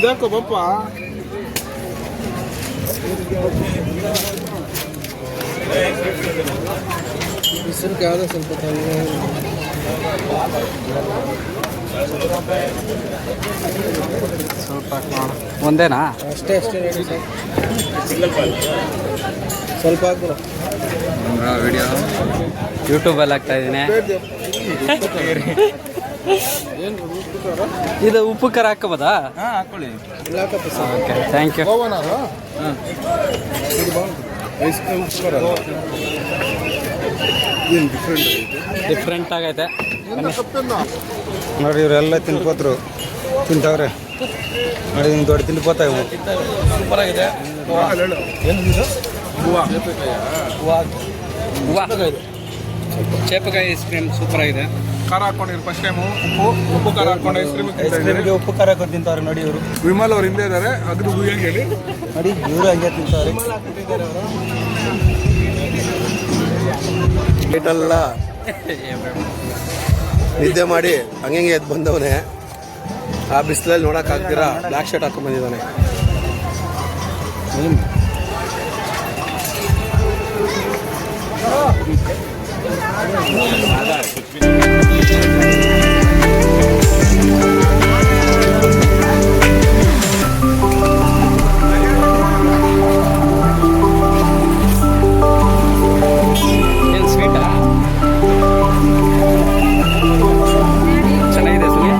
ಇದಾಕೋ ಬಪ್ಪ. ಬಿಸಿಲಿಗೆ ಯಾವುದೋ ಸ್ವಲ್ಪ ಸ್ವಲ್ಪ ಒಂದೇನಾ? ಅಷ್ಟೇ ರೆಡಿ ಸರ್. ಸ್ವಲ್ಪ ಹಾಕ್ಬಿಡ. ವಿಡಿಯೋ ಯೂಟ್ಯೂಬಲ್ಲಿ ಹಾಕ್ತಾ ಇದ್ದೀನಿ. ಇದು ಉಪ್ಪು ಖಾರ ಹಾಕೋಬೋದಾ? ಹಾಕೊಳ್ಳಿ. Okay, thank you. Ice cream ಏನು ಡಿಫ್ರೆಂಟ್ ಆಗೈತೆ ನೋಡಿ. ಇವರೆಲ್ಲ ತಿಂತವ್ರೆ ನೋಡಿ. ಹಿಂಗೆ ದೊಡ್ಡ ತಿನ್ಕೋತಾ ಇವು. ಸೂಪರ್ ಆಗಿದೆ. ಚೇಪಕಾಯಿ ಐಸ್ ಕ್ರೀಮ್ ಸೂಪರ್ ಆಗಿದೆ. ಖಾರ ಹಾಕೊಂಡಿರು ಫಸ್ಟ್ ಟೈಮು. ಉಪ್ಪು ಖಾರ ಹಾಕೊಂಡು ಐಸ್ ಕ್ರೀಮ್ಗೆ ಉಪ್ಪು ಖಾರ ಹಾಕೊಂಡು ತಿಂತವ್ರೆ ನೋಡಿ ಇವರು. ವಿಮಲ್ ಅವ್ರು ಹಿಂದೆ ಇದ್ದಾರೆ. ಅದ್ರ ಹೇಳಿ ನೋಡಿ, ಇವರು ಹಂಗೆ ತಿಂತವ್ರೆ. ನೈಟೆಲ್ಲ ನಿದ್ದೆ ಮಾಡಿ ಹಂಗೆ ಎದ್ದು ಬಂದವನೇ. ಆ ಬಿಸಿಲಲ್ಲಿ ನೋಡೋಕ್ಕಾಗ್ತೀರಾ ಬ್ಲ್ಯಾಕ್ ಶರ್ಟ್ ಹಾಕೊಂಡು ಬಂದಿದ್ದಾನೆ. ಏನು ಸ್ವೀಟಾ? ಚೆನ್ನಾಗಿದೆ ಸುನಿ.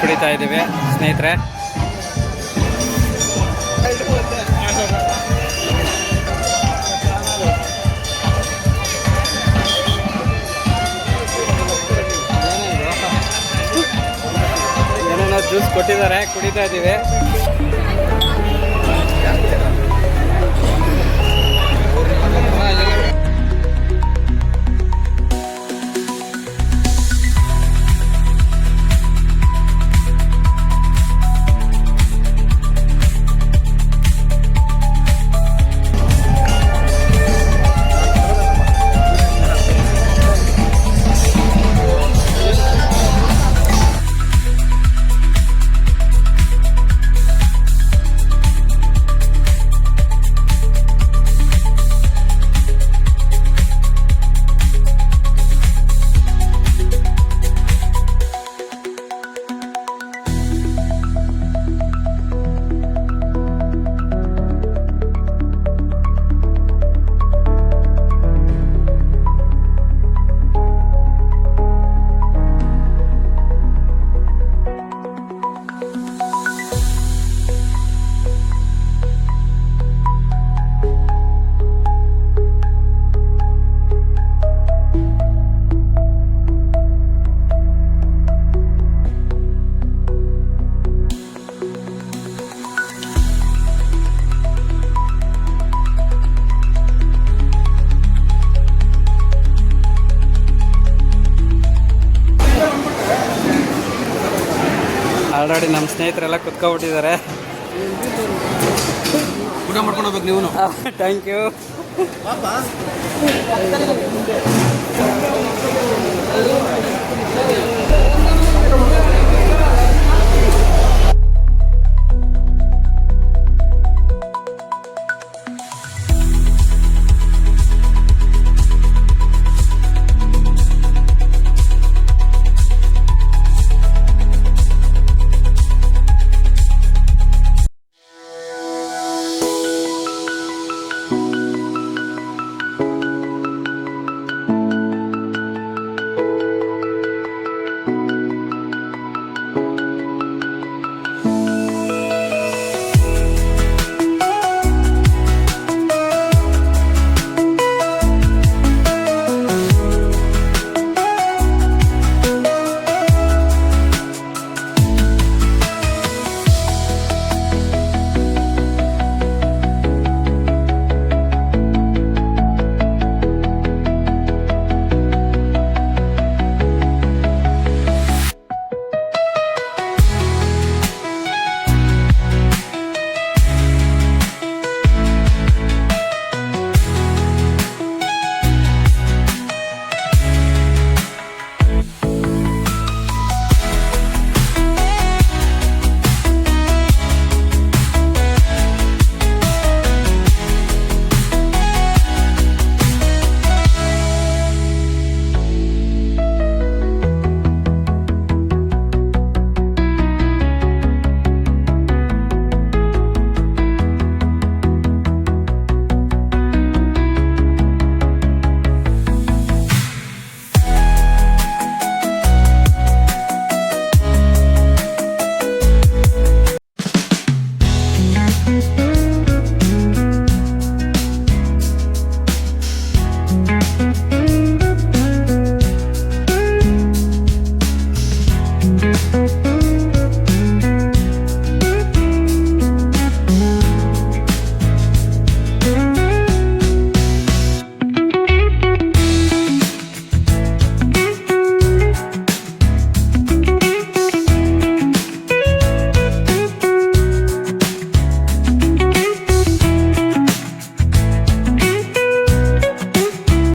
ಕುಡಿತಾ ಇದ್ದೀವಿ ಸ್ನೇಹಿತರೆ. ಏನೇನೋ ಜ್ಯೂಸ್ ಕೊಟ್ಟಿದ್ದಾರೆ, ಕುಡಿತಾ ಇದ್ದೀವಿ. ಆಲ್ರೆಡಿ ನಮ್ಮ ಸ್ನೇಹಿತರೆಲ್ಲ ಕುತ್ಕೊಬಿಟ್ಟಿದ್ದಾರೆ. ಊಟ ಮಾಡ್ಕೊಂಡು ಹೋಗ್ಬೇಕು ನೀವು. Thank you.